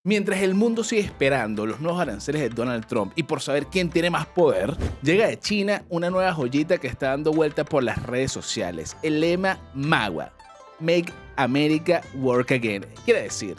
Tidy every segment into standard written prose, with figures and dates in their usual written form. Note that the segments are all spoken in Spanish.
Mientras el mundo sigue esperando los nuevos aranceles de Donald Trump y por saber quién tiene más poder, llega de China una nueva joyita que está dando vuelta por las redes sociales. El lema MAGA, Make America Work Again. Quiere decir,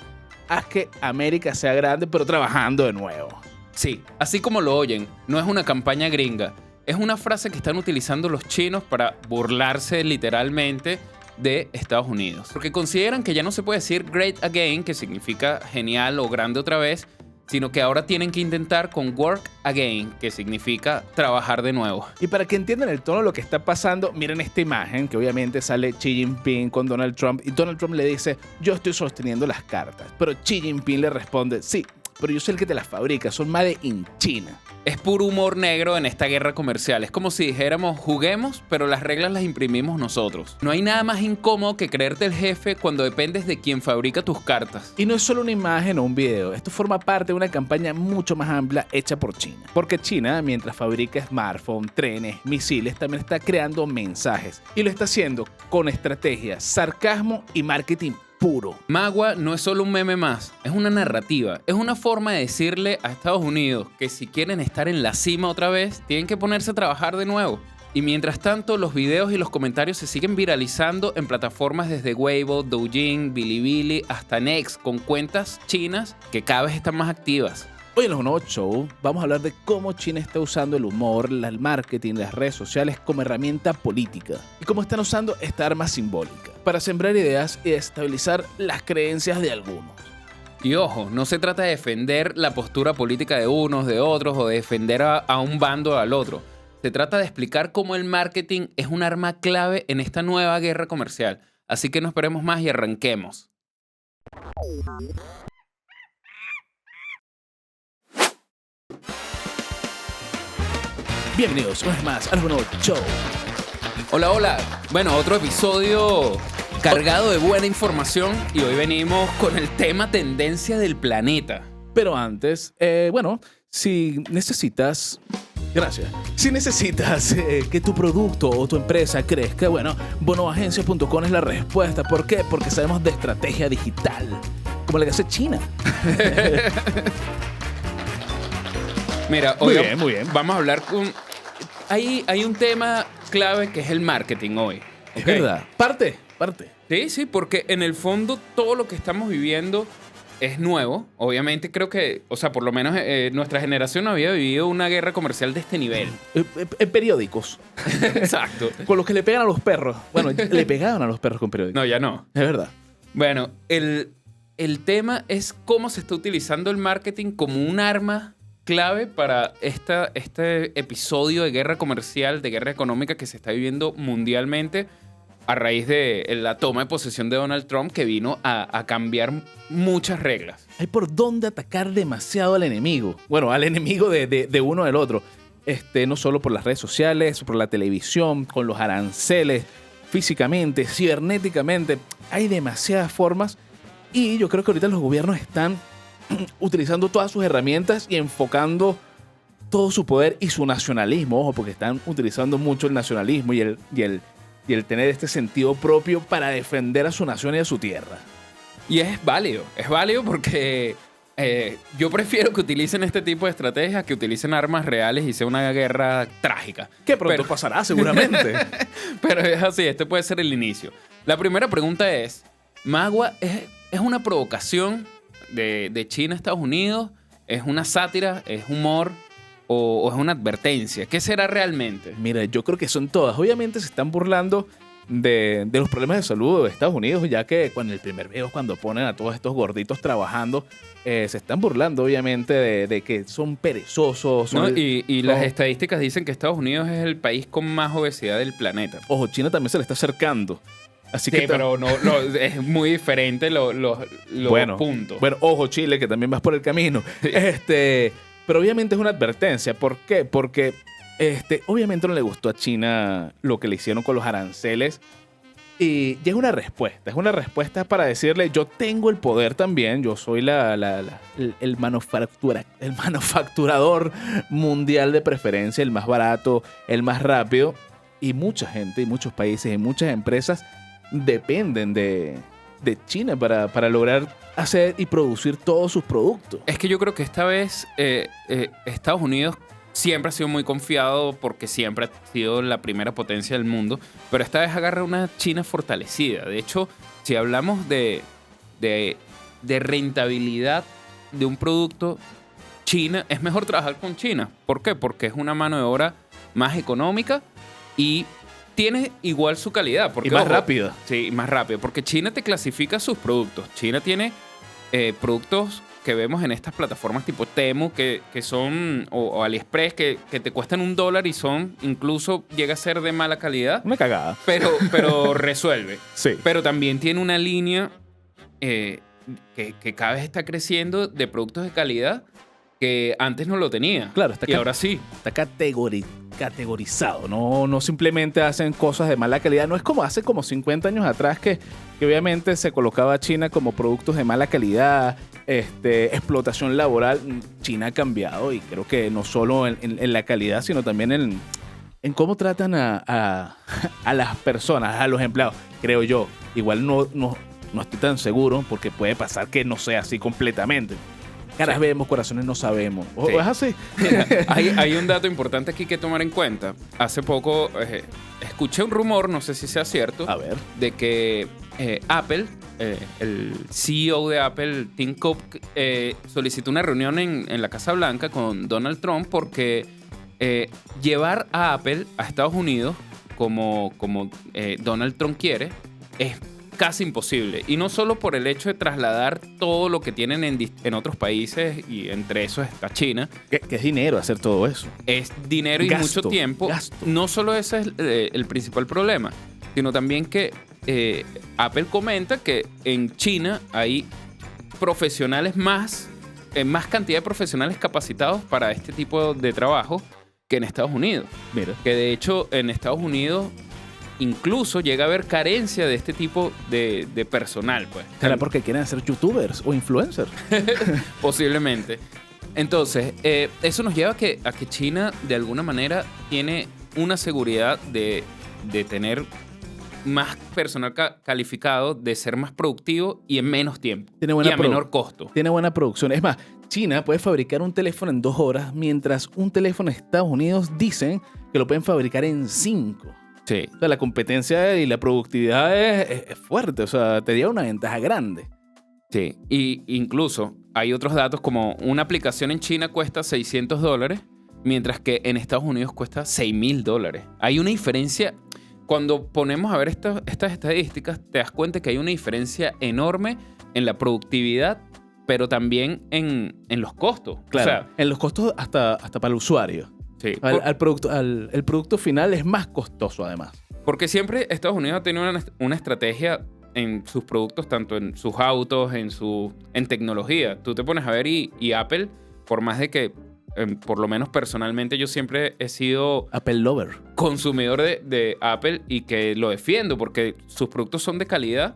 haz que América sea grande pero trabajando de nuevo. Sí, así como lo oyen, no es una campaña gringa. Es una frase que están utilizando los chinos para burlarse literalmente de Estados Unidos. Porque consideran que ya no se puede decir great again, que significa genial o grande otra vez, sino que ahora tienen que intentar con work again, que significa trabajar de nuevo. Y para que entiendan el tono de lo que está pasando, miren esta imagen que obviamente sale Xi Jinping con Donald Trump y Donald Trump le dice, yo estoy sosteniendo las cartas. Pero Xi Jinping le responde, sí, pero yo soy el que te las fabrica, son made in China. Es puro humor negro en esta guerra comercial. Es como si dijéramos, juguemos, pero las reglas las imprimimos nosotros. No hay nada más incómodo que creerte el jefe cuando dependes de quien fabrica tus cartas. Y no es solo una imagen o un video, esto forma parte de una campaña mucho más amplia hecha por China. Porque China, mientras fabrica smartphones, trenes, misiles, también está creando mensajes. Y lo está haciendo con estrategia, sarcasmo y marketing puro. MAGA no es solo un meme más, es una narrativa. Es una forma de decirle a Estados Unidos que si quieren estar en la cima otra vez, tienen que ponerse a trabajar de nuevo. Y mientras tanto, los videos y los comentarios se siguen viralizando en plataformas desde Weibo, Douyin, Bilibili, hasta Next, con cuentas chinas que cada vez están más activas. Hoy en los nuevos show vamos a hablar de cómo China está usando el humor, el marketing, las redes sociales como herramienta política y cómo están usando esta arma simbólica para sembrar ideas y estabilizar las creencias de algunos. Y ojo, no se trata de defender la postura política de unos, de otros o de defender a un bando o al otro. Se trata de explicar cómo el marketing es un arma clave en esta nueva guerra comercial. Así que no esperemos más y arranquemos. Bienvenidos una vez más al nuevo show. Hola, hola. Bueno, otro episodio cargado de buena información y hoy venimos con el tema tendencia del planeta. Pero antes, si necesitas... Gracias. Si necesitas que tu producto o tu empresa crezca, bonoagencia.com es la respuesta. ¿Por qué? Porque sabemos de estrategia digital, como la que hace China. Mira, Muy hoy bien. vamos a hablar con... Hay un tema clave que es el marketing hoy. Es ¿ok? verdad. Parte. Sí, porque en el fondo todo lo que estamos viviendo es nuevo. Obviamente creo que, por lo menos nuestra generación no había vivido una guerra comercial de este nivel. En periódicos. Exacto. Con los que le pegan a los perros. Bueno, le pegaban a los perros con periódicos. No, ya no. Es verdad. Bueno, el tema es cómo se está utilizando el marketing como un arma clave para este episodio de guerra comercial, de guerra económica que se está viviendo mundialmente a raíz de la toma de posesión de Donald Trump, que vino a cambiar muchas reglas. Hay por dónde atacar demasiado al enemigo. Bueno, al enemigo de uno del otro. No solo por las redes sociales, por la televisión, con los aranceles, físicamente, cibernéticamente. Hay demasiadas formas y yo creo que ahorita los gobiernos están utilizando todas sus herramientas y enfocando todo su poder y su nacionalismo. Ojo, porque están utilizando mucho el nacionalismo y el tener este sentido propio para defender a su nación y a su tierra. Y es válido porque yo prefiero que utilicen este tipo de estrategias que utilicen armas reales y sea una guerra trágica. Que pronto pasará seguramente. Pero es así, este puede ser el inicio. La primera pregunta es, ¿MAGA es una provocación de China a Estados Unidos? ¿Es una sátira? ¿Es humor? ¿O es una advertencia? ¿Qué será realmente? Mira, yo creo que son todas. Obviamente se están burlando de los problemas de salud de Estados Unidos, ya que cuando el primer video, cuando ponen a todos estos gorditos trabajando, se están burlando obviamente de que son perezosos. ¿No? Y las estadísticas dicen que Estados Unidos es el país con más obesidad del planeta. Ojo, China también se le está acercando. Así sí, que pero es muy diferente los puntos. Bueno, ojo Chile, que también vas por el camino. Pero obviamente es una advertencia. ¿Por qué? Porque obviamente no le gustó a China lo que le hicieron con los aranceles. Y es una respuesta para decirle, yo tengo el poder también, yo soy el manufacturador mundial de preferencia, el más barato, el más rápido. Y mucha gente, y muchos países, y muchas empresas dependen de de China para lograr hacer y producir todos sus productos. Es que yo creo que esta vez Estados Unidos siempre ha sido muy confiado porque siempre ha sido la primera potencia del mundo, pero esta vez agarra una China fortalecida. De hecho, si hablamos de rentabilidad de un producto, China, es mejor trabajar con China. ¿Por qué? Porque es una mano de obra más económica y tiene igual su calidad. Porque, Y más rápida. Sí, más rápido. Porque China te clasifica sus productos. China tiene productos que vemos en estas plataformas tipo Temu, que son, o AliExpress, que te cuestan $1 y son, incluso llega a ser de mala calidad, Una cagada. pero resuelve. Sí. Pero también tiene una línea que cada vez está creciendo de productos de calidad que antes no lo tenía. Claro, está y ahora sí. Está categorizado, no simplemente hacen cosas de mala calidad. No es como hace como 50 años atrás que obviamente se colocaba a China como productos de mala calidad, explotación laboral. China ha cambiado y creo que no solo en la calidad, sino también en cómo tratan a las personas, a los empleados. Creo yo, igual no estoy tan seguro porque puede pasar que no sea así completamente. Caras Sí. vemos, corazones no sabemos. ¿O Sí. es así? Mira, hay un dato importante aquí que tomar en cuenta. Hace poco escuché un rumor, no sé si sea cierto, A ver. de que Apple, el CEO de Apple, Tim Cook, solicitó una reunión en la Casa Blanca con Donald Trump porque llevar a Apple a Estados Unidos como Donald Trump quiere es casi imposible. Y no solo por el hecho de trasladar todo lo que tienen en otros países, y entre esos está China. Que es dinero hacer todo eso. Es dinero y Gasto, mucho tiempo. gasto. No solo ese es el principal problema, sino también que Apple comenta que en China hay profesionales más cantidad de profesionales capacitados para este tipo de trabajo que en Estados Unidos. Mira. Que de hecho en Estados Unidos incluso llega a haber carencia de este tipo de personal, pues. ¿Será porque quieren ser youtubers o influencers? Posiblemente. Entonces, eso nos lleva a que China de alguna manera tiene una seguridad de tener más personal calificado, de ser más productivo y en menos tiempo. Tiene buena y a menor costo. Tiene buena producción. Es más, China puede fabricar un teléfono en 2 horas, mientras un teléfono en Estados Unidos dicen que lo pueden fabricar en 5. Sí. O sea, la competencia y la productividad es fuerte. O sea, te da una ventaja grande. Sí, y incluso hay otros datos como una aplicación en China cuesta $600, mientras que en Estados Unidos cuesta $6,000. Hay una diferencia. Cuando ponemos a ver estas estadísticas, te das cuenta que hay una diferencia enorme en la productividad, pero también en los costos. Claro. O sea, En los costos hasta para el usuario. sí, El producto final es más costoso, además. porque siempre Estados Unidos ha tenido una estrategia en sus productos, tanto en sus autos, en tecnología. Tú te pones a ver y Apple, por más de que, por lo menos personalmente, yo siempre he sido Apple Lover. consumidor de Apple y que lo defiendo porque sus productos son de calidad.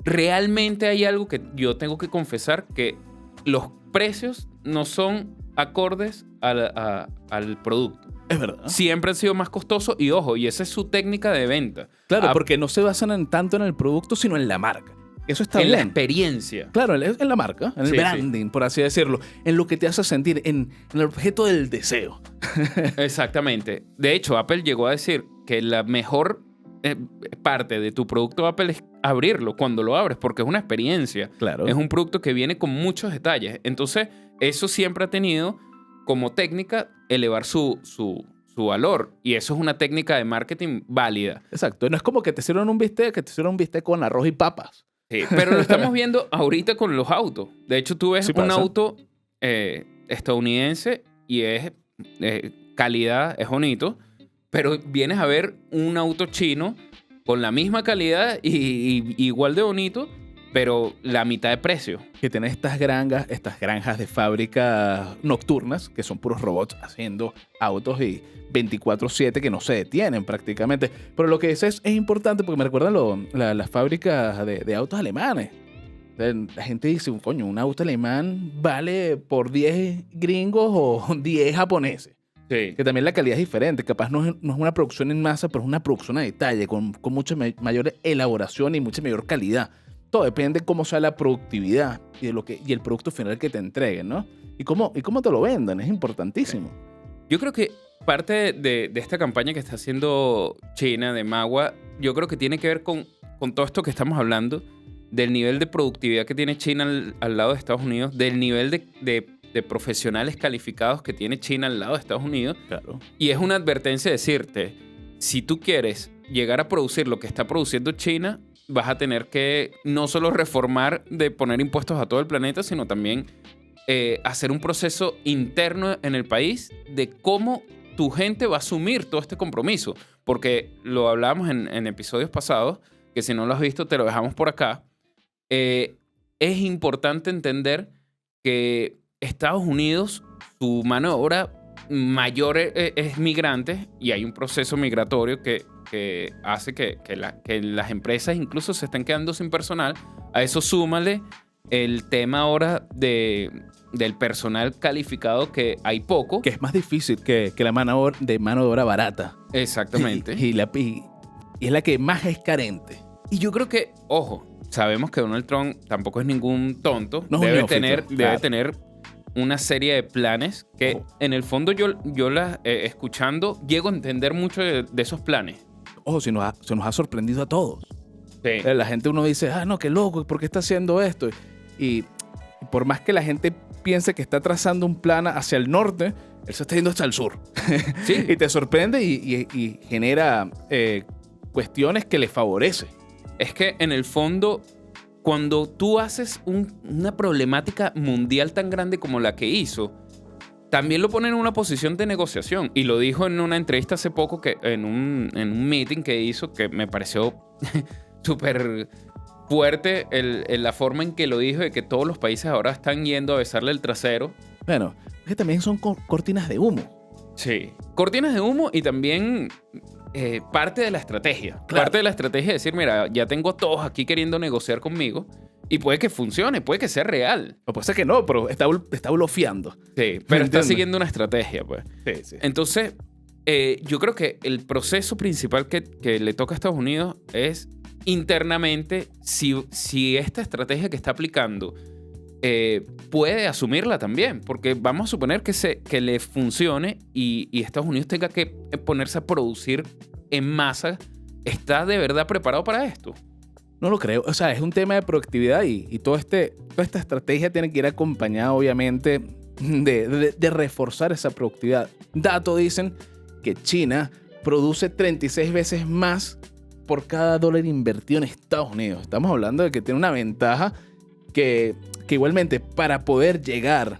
Realmente hay algo que yo tengo que confesar, que los precios no son acordes al producto. Es verdad. Siempre han sido más costosos y ojo, y esa es su técnica de venta. Claro, Ah, porque no se basan tanto en el producto, sino en la marca. Eso está en la bien. experiencia. Claro, en la marca, en el Sí, branding, por así decirlo. En lo que te hace sentir, en el objeto del deseo. Exactamente. De hecho, Apple llegó a decir que la mejor parte de tu producto Apple es abrirlo cuando lo abres, porque es una experiencia. Claro. Es un producto que viene con muchos detalles. Entonces, eso siempre ha tenido como técnica elevar su valor. Y eso es una técnica de marketing válida. Exacto. No es como que te sirvan un bistec con arroz y papas. Sí, pero lo estamos viendo ahorita con los autos. De hecho, tú ves Sí un pasa. auto estadounidense y es calidad, es bonito, pero vienes a ver un auto chino con la misma calidad y igual de bonito, pero la mitad de precio. Que tienen estas granjas de fábricas nocturnas, que son puros robots haciendo autos y 24/7 que no se detienen prácticamente. Pero lo que es importante porque me recuerdan las fábricas de autos alemanes. O sea, la gente dice, coño, un auto alemán vale por 10 gringos o 10 japoneses. Sí. Que también la calidad es diferente. Capaz no es una producción en masa, pero es una producción a detalle, con mucha mayor elaboración y mucha mayor calidad. todo depende de cómo sea la productividad y el producto final que te entreguen, ¿no? Y cómo te lo vendan, es importantísimo. Yo creo que parte de esta campaña que está haciendo China de Magua, yo creo que tiene que ver con todo esto que estamos hablando, del nivel de productividad que tiene China al lado de Estados Unidos, del nivel de profesionales calificados que tiene China al lado de Estados Unidos. Claro. Y es una advertencia de decirte, si tú quieres llegar a producir lo que está produciendo China, vas a tener que no solo reformar de poner impuestos a todo el planeta, sino también hacer un proceso interno en el país de cómo tu gente va a asumir todo este compromiso. Porque lo hablábamos en episodios pasados, que si no lo has visto te lo dejamos por acá. Es importante entender que Estados Unidos, su mano de obra mayor es migrante y hay un proceso migratorio que hace que las empresas incluso se estén quedando sin personal. A eso súmale el tema ahora del personal calificado, que hay poco. Que es más difícil que la mano de obra barata. Exactamente. Y es la que más es carente. Y yo creo que, ojo, sabemos que Donald Trump tampoco es ningún tonto. No es un neófito, debe claro. tener una serie de planes que en el fondo yo las escuchando llego a entender mucho de esos planes. Ojo, se nos ha sorprendido a todos. Sí. La gente, uno dice, no, qué loco, ¿por qué está haciendo esto? Y por más que la gente piense que está trazando un plan hacia el norte, él se está yendo hasta el sur. Sí. Y te sorprende y genera cuestiones que le favorece. Es que en el fondo, cuando tú haces una problemática mundial tan grande como la que hizo, también lo pone en una posición de negociación. Y lo dijo en una entrevista hace poco, en un meeting que hizo, que me pareció súper fuerte la forma en que lo dijo, de que todos los países ahora están yendo a besarle el trasero. Bueno, es que también son cortinas de humo. Sí. Cortinas de humo y también parte de la estrategia. Claro. Parte de la estrategia es decir, mira, ya tengo a todos aquí queriendo negociar conmigo y puede que funcione, puede que sea real. O puede ser que no, pero está bloqueando. Sí, pero está ¿Entiendes? siguiendo una estrategia, pues. Sí. Entonces, yo creo que el proceso principal que le toca a Estados Unidos es internamente si esta estrategia que está aplicando puede asumirla también, porque vamos a suponer que le funcione y Estados Unidos tenga que ponerse a producir en masa. ¿Está de verdad preparado para esto? No lo creo. O sea, es un tema de productividad y toda esta estrategia tiene que ir acompañada, obviamente, de reforzar esa productividad. Datos dicen que China produce 36 veces más por cada dólar invertido en Estados Unidos. Estamos hablando de que tiene una ventaja que igualmente, para poder llegar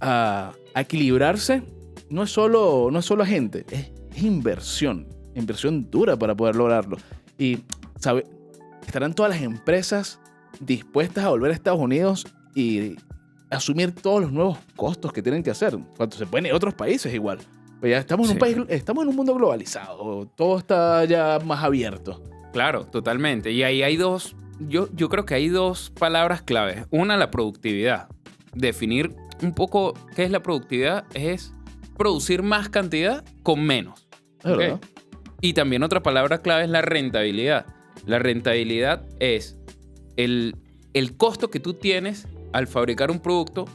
a equilibrarse, no es solo gente, es inversión dura para poder lograrlo. Y, ¿sabe? Estarán todas las empresas dispuestas a volver a Estados Unidos y asumir todos los nuevos costos que tienen que hacer. Cuando se pueden ir a otros países igual. Pero ya estamos estamos en un mundo globalizado. Todo está ya más abierto. Claro, totalmente. Y ahí hay dos. Yo creo que hay dos palabras claves. Una, la productividad. Definir un poco qué es la productividad es producir más cantidad con menos. ¿Verdad? ¿Okay? Y también otra palabra clave es la rentabilidad. La rentabilidad es el costo que tú tienes al fabricar un producto.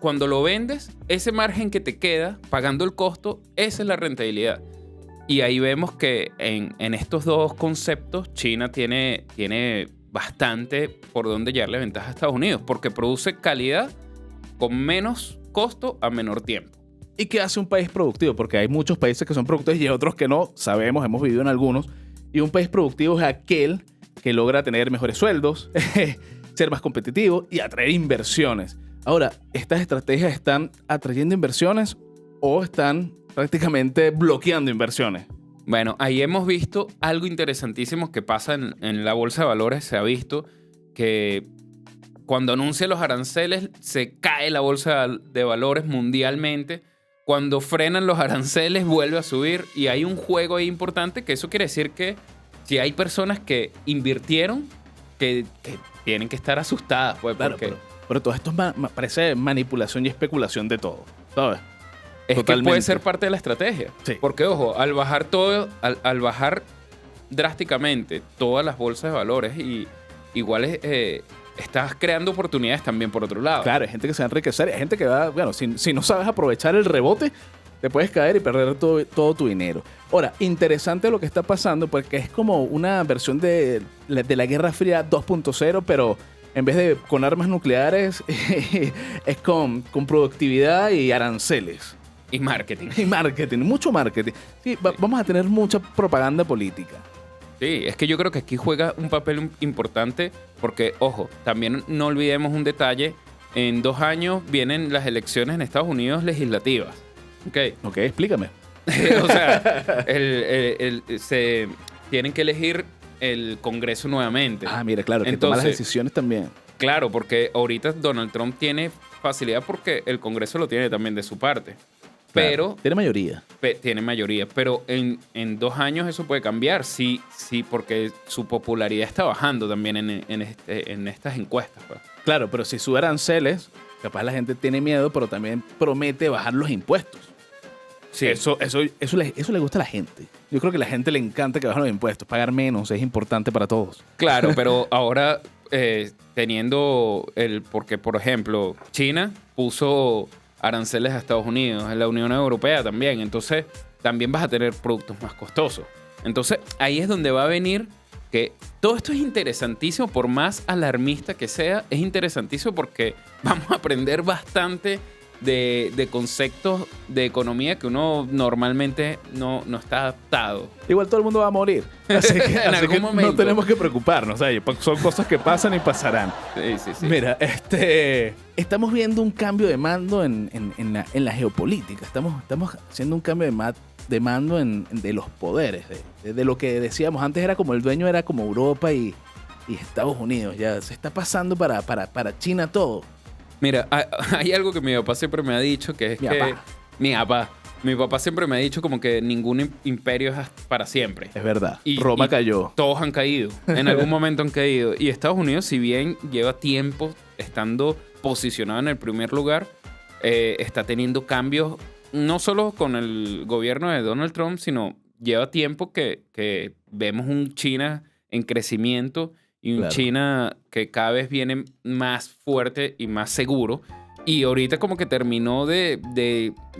Cuando lo vendes, ese margen que te queda pagando el costo, esa es la rentabilidad. Y ahí vemos que en estos dos conceptos China tiene bastante por donde llevarle ventaja a Estados Unidos, porque produce calidad con menos costo a menor tiempo. ¿Y qué hace un país productivo? Porque hay muchos países que son productivos y otros que no. Sabemos, hemos vivido en algunos. Y un país productivo es aquel que logra tener mejores sueldos, ser más competitivo y atraer inversiones. Ahora, ¿estas estrategias están atrayendo inversiones o están prácticamente bloqueando inversiones? Bueno, ahí hemos visto algo interesantísimo que pasa en la bolsa de valores. Se ha visto que cuando anuncian los aranceles se cae la bolsa de valores mundialmente. Cuando frenan los aranceles vuelve a subir y hay un juego ahí importante, que eso quiere decir que si hay personas que invirtieron, que tienen que estar asustadas. Pues, Claro, porque pero todo esto parece manipulación y especulación de todo, ¿sabes? es Totalmente. que puede ser parte de la estrategia. Sí. Porque, ojo, al bajar drásticamente todas las bolsas de valores y igual estás creando oportunidades también por otro lado. Claro, hay gente que se va a enriquecer, hay gente que va, bueno, si no sabes aprovechar el rebote, te puedes caer y perder todo tu dinero. Ahora, interesante lo que está pasando, porque es como una versión de la Guerra Fría 2.0, pero en vez de con armas nucleares, es con productividad y aranceles. Y marketing. Y marketing, mucho marketing. Sí, vamos a tener mucha propaganda política. Sí, es que yo creo que aquí juega un papel importante porque, ojo, también no olvidemos un detalle. En 2 años vienen las elecciones en Estados Unidos legislativas. Ok, explícame. O sea, se tienen que elegir el Congreso nuevamente. Ah, mira, claro, que toma las decisiones también. Claro, porque ahorita Donald Trump tiene facilidad porque el Congreso lo tiene también de su parte. Claro, Pero tiene mayoría. Tiene mayoría, pero en 2 años eso puede cambiar, sí, porque su popularidad está bajando también en estas encuestas. Pues. Claro, pero si sube aranceles, capaz la gente tiene miedo, pero también promete bajar los impuestos. Sí. Eso le gusta a la gente. Yo creo que a la gente le encanta que bajen los impuestos. Pagar menos es importante para todos. Claro, pero ahora teniendo porque, por ejemplo, China puso aranceles a Estados Unidos, en la Unión Europea también. Entonces, también vas a tener productos más costosos. Entonces, ahí es donde va a venir que todo esto es interesantísimo, por más alarmista que sea, es interesantísimo porque vamos a aprender bastante de conceptos de economía que uno normalmente no está adaptado. Igual todo el mundo va a morir. Así que, en algún momento. No tenemos que preocuparnos. Son cosas que pasan y pasarán. Sí. Mira, estamos viendo un cambio de mando en la geopolítica. Estamos haciendo un cambio de mando de los poderes. De lo que decíamos antes era como el dueño era como Europa y Estados Unidos. Ya se está pasando para China todo. Mira, hay algo que mi papá siempre me ha dicho, que es mi papá siempre me ha dicho como que ningún imperio es para siempre. Es verdad. Roma cayó. Todos han caído. En algún momento han caído. Y Estados Unidos, si bien lleva tiempo estando posicionado en el primer lugar, está teniendo cambios, no solo con el gobierno de Donald Trump, sino lleva tiempo que vemos un China en crecimiento y un China que cada vez viene más fuerte y más seguro. Y ahorita como que terminó de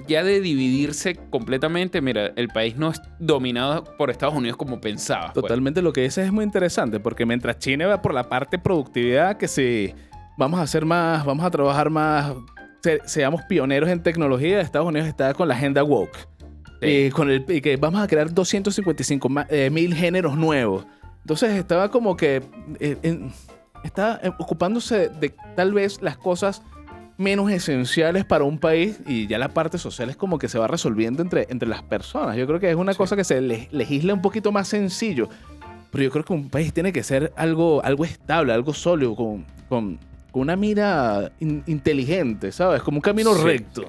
dividirse completamente. Mira, el país no es dominado por Estados Unidos como pensaba. Totalmente, lo que dices es muy interesante, porque mientras China va por la parte productividad, que si vamos a hacer más, vamos a trabajar más, seamos pioneros en tecnología, Estados Unidos está con la agenda woke. Sí. Y que vamos a crear 255,000 géneros nuevos. Entonces estaba como que está ocupándose de tal vez las cosas menos esenciales para un país, y ya la parte social es como que se va resolviendo entre las personas. Yo creo que es una cosa que se legisla un poquito más sencillo, pero yo creo que un país tiene que ser algo estable, algo sólido, con una mira inteligente, ¿sabes? Como un camino recto.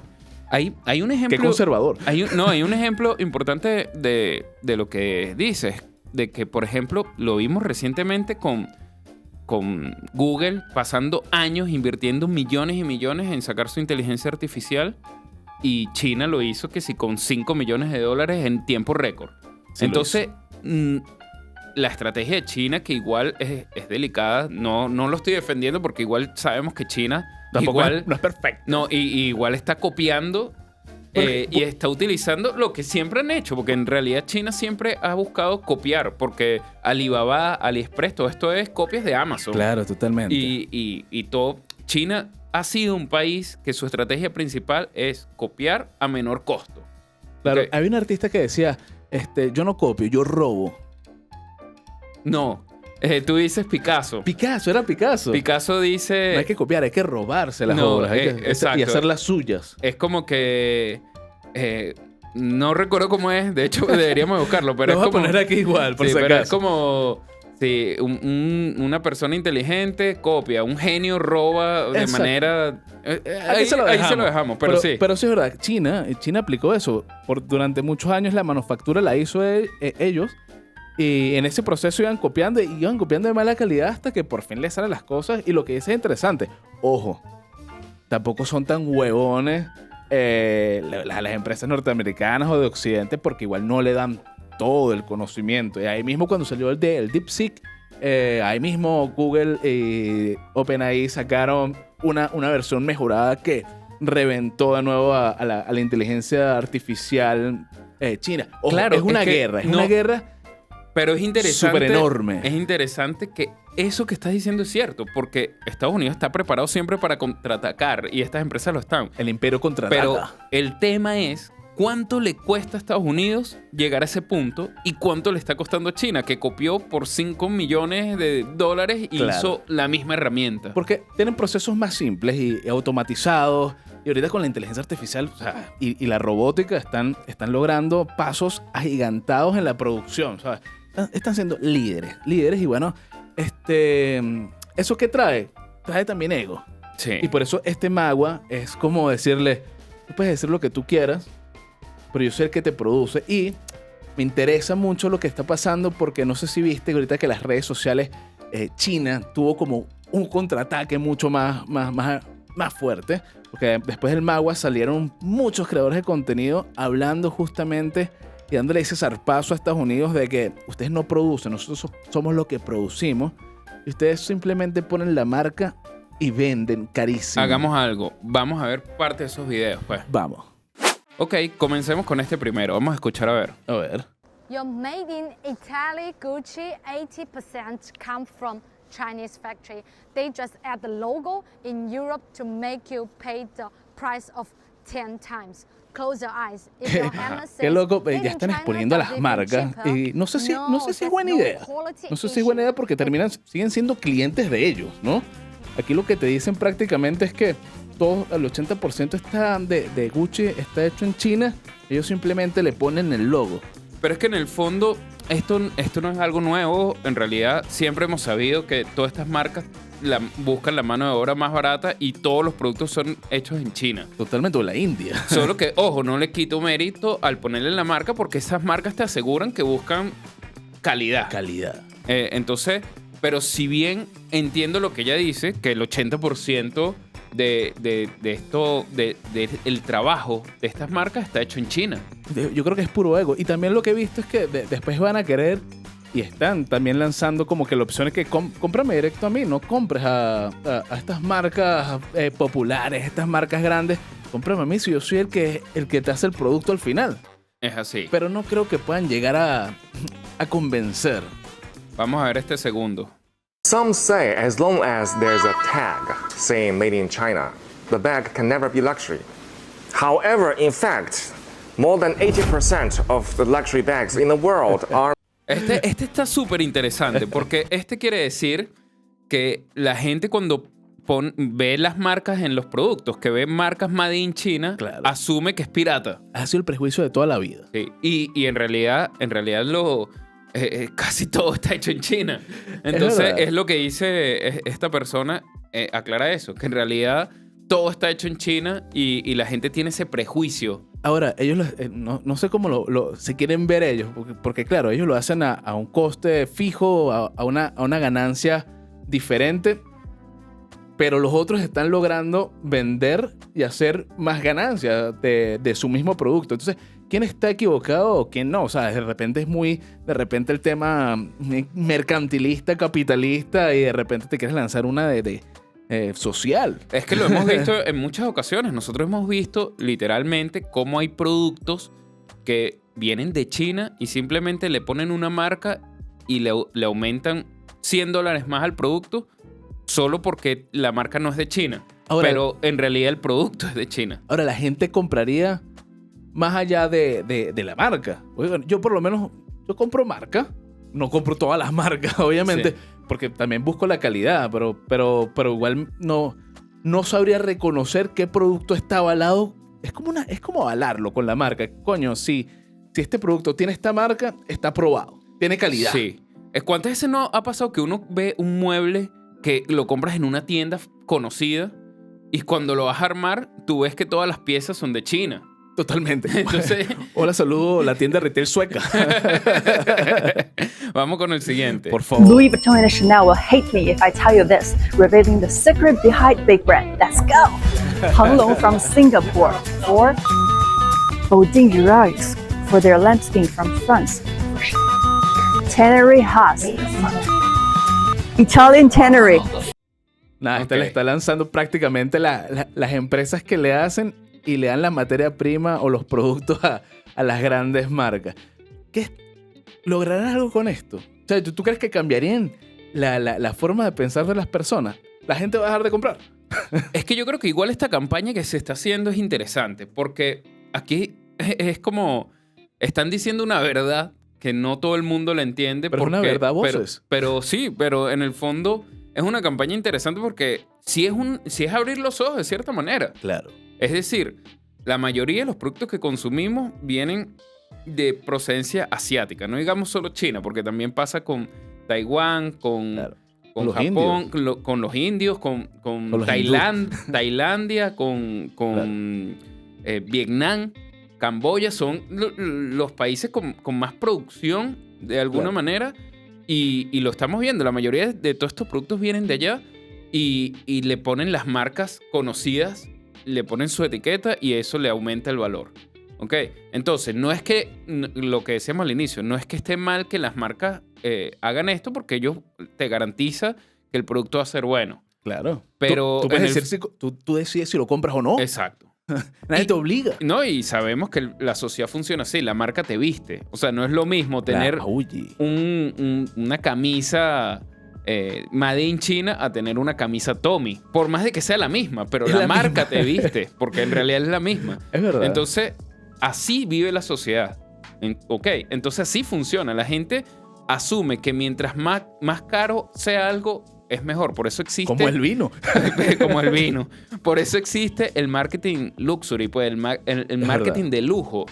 Hay un ejemplo... Qué conservador. Hay un ejemplo importante de lo que dices, de que, por ejemplo, lo vimos recientemente con Google, pasando años invirtiendo millones y millones en sacar su inteligencia artificial, y China lo hizo que sí con $5 millones en tiempo récord. Sí, entonces, la estrategia de China, que igual es delicada, no lo estoy defendiendo porque igual sabemos que China tampoco igual no es perfecto. No, y igual está copiando y está utilizando lo que siempre han hecho, porque en realidad China siempre ha buscado copiar, porque Alibaba, AliExpress, todo esto es copias de Amazon. Claro, totalmente. Y todo. China ha sido un país que su estrategia principal es copiar a menor costo. Claro, había un artista que decía, yo no copio, yo robo. No. Tú dices Picasso. Era Picasso. Picasso dice... No hay que copiar, hay que robarse las obras. Exacto. Y hacer las suyas. Es como que... no recuerdo cómo es. De hecho, deberíamos buscarlo. Pero lo voy a poner aquí igual, por si acaso. Pero es como... Sí, una persona inteligente copia. Un genio roba de manera... Ahí se lo dejamos, pero sí. Pero sí es verdad. China aplicó eso. Durante muchos años la manufactura la hizo ellos. Y en ese proceso iban copiando de mala calidad hasta que por fin les salen las cosas. Y lo que dice es interesante. Ojo, tampoco son tan huevones las empresas norteamericanas o de Occidente, porque igual no le dan todo el conocimiento. Y ahí mismo cuando salió el DeepSeek, Ahí mismo Google y OpenAI sacaron una versión mejorada que reventó de nuevo a la inteligencia artificial china. Ojo, Claro, es una es que guerra, es no- una guerra Pero es interesante. súper enorme. Es interesante que eso que estás diciendo es cierto, porque Estados Unidos está preparado siempre para contraatacar y estas empresas lo están. El imperio contraataca. Pero el tema es cuánto le cuesta a Estados Unidos llegar a ese punto y cuánto le está costando a China, que copió por $5 millones y Claro. hizo la misma herramienta. Porque tienen procesos más simples y automatizados. Y ahorita con la inteligencia artificial y la robótica están logrando pasos agigantados en la producción. ¿Sabes? Están siendo líderes. Y bueno, ¿eso qué trae? Trae también ego. Sí. Y por eso este magua es como decirle, tú puedes decir lo que tú quieras, pero yo soy el que te produce. Y me interesa mucho lo que está pasando porque no sé si viste que ahorita que las redes sociales, China tuvo como un contraataque mucho más fuerte. Porque después del magua salieron muchos creadores de contenido hablando justamente y dándole ese zarpazo a Estados Unidos de que ustedes no producen, nosotros somos lo que producimos. Y ustedes simplemente ponen la marca y venden carísimo. Hagamos algo. Vamos a ver parte de esos videos, pues. Vamos. Ok, comencemos con este primero. Vamos a escuchar a ver. A ver. Your made in Italy Gucci 80% come from Chinese factory. They just add the logo in Europe to make you pay the price of 10 times. Close your eyes. If your hammer Qué says loco, made ya in están China, exponiendo a but las they marcas think cheaper. y no sé si es that's buena no idea. quality No sé si es buena issue. idea porque siguen siendo clientes de ellos, ¿no? Aquí lo que te dicen prácticamente es que todo el 80% de Gucci está hecho en China. Ellos simplemente le ponen el logo. Pero es que en el fondo esto no es algo nuevo. En realidad siempre hemos sabido que todas estas marcas buscan la mano de obra más barata y todos los productos son hechos en China. Totalmente, o la India. Solo que, ojo, no le quito mérito al ponerle la marca porque esas marcas te aseguran que buscan calidad. Calidad. Entonces, pero si bien entiendo lo que ella dice, que el 80% el trabajo de estas marcas está hecho en China. Yo creo que es puro ego. Y también lo que he visto es que después van a querer y están también lanzando como que la opción es que cómprame directo a mí, no compres a estas marcas populares, estas marcas grandes. Cómprame a mí si yo soy el que te hace el producto al final. Es así. Pero no creo que puedan llegar a convencer. Vamos a ver este segundo. Some say as long as there's a tag saying made in China, the bag can never be luxury. However, in fact, more than 80% of the luxury bags in the world are Este está súper interesante porque quiere decir que la gente cuando ve las marcas en los productos, que ve marcas made in China, Claro. asume que es pirata. Ha sido el prejuicio de toda la vida. Sí. Y en realidad casi todo está hecho en China. Entonces verdad. es lo que dice esta persona, aclara eso, que en realidad todo está hecho en China y la gente tiene ese prejuicio. Ahora, ellos no sé cómo se quieren ver ellos, porque claro, ellos lo hacen a un coste fijo, a una ganancia diferente, pero los otros están logrando vender y hacer más ganancias de su mismo producto. Entonces, ¿quién está equivocado o quién no? O sea, de repente el tema mercantilista, capitalista y de repente te quieres lanzar una social. Es que lo hemos visto en muchas ocasiones. Nosotros hemos visto literalmente cómo hay productos que vienen de China y simplemente le ponen una marca y le aumentan $100 más al producto solo porque la marca no es de China. Ahora- pero en realidad el producto es de China. Ahora, la gente compraría más allá de la marca. Oigan, yo por lo menos, yo compro marca. No compro todas las marcas, obviamente, Sí. porque también busco la calidad, pero igual no sabría reconocer qué producto está avalado. Es como avalarlo con la marca. Coño, si este producto tiene esta marca, está aprobado. Tiene calidad. Sí. ¿Cuántas veces no ha pasado que uno ve un mueble que lo compras en una tienda conocida y cuando lo vas a armar, tú ves que todas las piezas son de China? Totalmente. Entonces- Hola, saludo la tienda retail sueca. Vamos con el siguiente. Por favor. Louis Vuitton and Chanel will hate me if I tell you this, revealing the secret behind big brand. Let's go! Hang Long from Singapore, or Bodin Rugs for their lambskin from France. Tannery Haas Italian tannery. Nada, Ok. le está lanzando prácticamente las empresas que le hacen y le dan la materia prima o los productos a las grandes marcas. ¿Lograrán algo con esto? O sea, ¿tú crees que cambiarían la forma de pensar de las personas? ¿La gente va a dejar de comprar? Es que yo creo que igual esta campaña que se está haciendo es interesante, porque aquí es como están diciendo una verdad que no todo el mundo la entiende. Pero es una verdad a voces. Pero sí, pero en el fondo es una campaña interesante porque sí es abrir los ojos de cierta manera. Claro. Es decir, la mayoría de los productos que consumimos vienen de procedencia asiática, no digamos solo China, porque también pasa con Taiwán, con Claro. Con los Japón, con los indios, con los Tailandia, con Vietnam, Camboya, son los países con más producción de alguna Claro. manera y lo estamos viendo. La mayoría de todos estos productos vienen de allá y le ponen las marcas conocidas, le ponen su etiqueta y eso le aumenta el valor. ¿Ok? Entonces, no es que, lo que decíamos al inicio, no es que esté mal que las marcas hagan esto porque ellos te garantiza que el producto va a ser bueno. Claro. Pero tú, puedes en el- decir tú decides si lo compras o no. Exacto. Nadie y- te obliga. No, y sabemos que la sociedad funciona así, la marca te viste. O sea, no es lo mismo tener Oye. una camisa Made in China a tener una camisa Tommy. Por más de que sea la misma, pero Es la la marca misma. te viste, porque en realidad es la misma. Es verdad. Entonces, así vive la sociedad. Ok, entonces así funciona. La gente asume que mientras más caro sea algo, es mejor. Por eso existe... como el vino. como el vino. Por eso existe el marketing luxury, pues el marketing verdad. de lujo.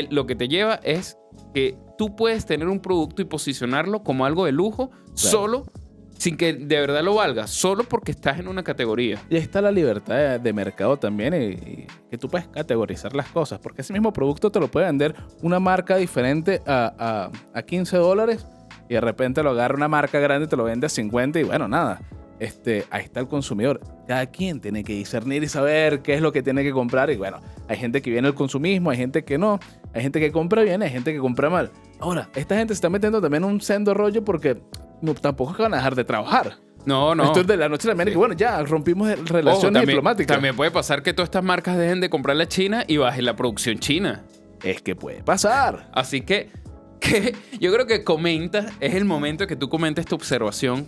Lo que te lleva es que tú puedes tener un producto y posicionarlo como algo de lujo solo, sin que de verdad lo valga, solo porque estás en una categoría. Y ahí está la libertad de mercado también y que tú puedes categorizar las cosas. Porque ese mismo producto te lo puede vender una marca diferente a $15 y de repente lo agarra una marca grande y te lo vende a 50 y bueno, nada. Ahí está el consumidor. Cada quien tiene que discernir y saber qué es lo que tiene que comprar. Y bueno, hay gente que viene al consumismo, hay gente que no. Hay gente que compra bien, hay gente que compra mal. Ahora, esta gente se está metiendo también en un sendo rollo porque tampoco van a dejar de trabajar. No. Esto es de la noche a la mañana. Sí. Que bueno, ya rompimos Ojo, relaciones diplomáticas. También puede pasar que todas estas marcas dejen de comprarle a China y bajen la producción china. Es que puede pasar. Así que yo creo que es el momento que tú comentes tu observación.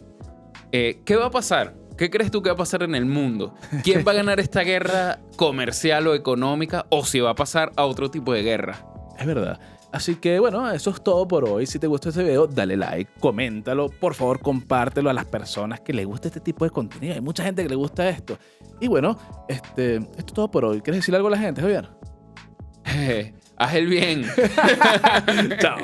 ¿Qué va a pasar? ¿Qué crees tú que va a pasar en el mundo? ¿Quién va a ganar esta guerra comercial o económica? ¿O si va a pasar a otro tipo de guerra? Es verdad. Así que bueno, eso es todo por hoy. Si te gustó este video, dale like, coméntalo, por favor compártelo a las personas que les gusta este tipo de contenido. Hay mucha gente que le gusta esto. Y bueno, esto es todo por hoy. ¿Quieres decirle algo a la gente, Javier? Haz el bien. Chao.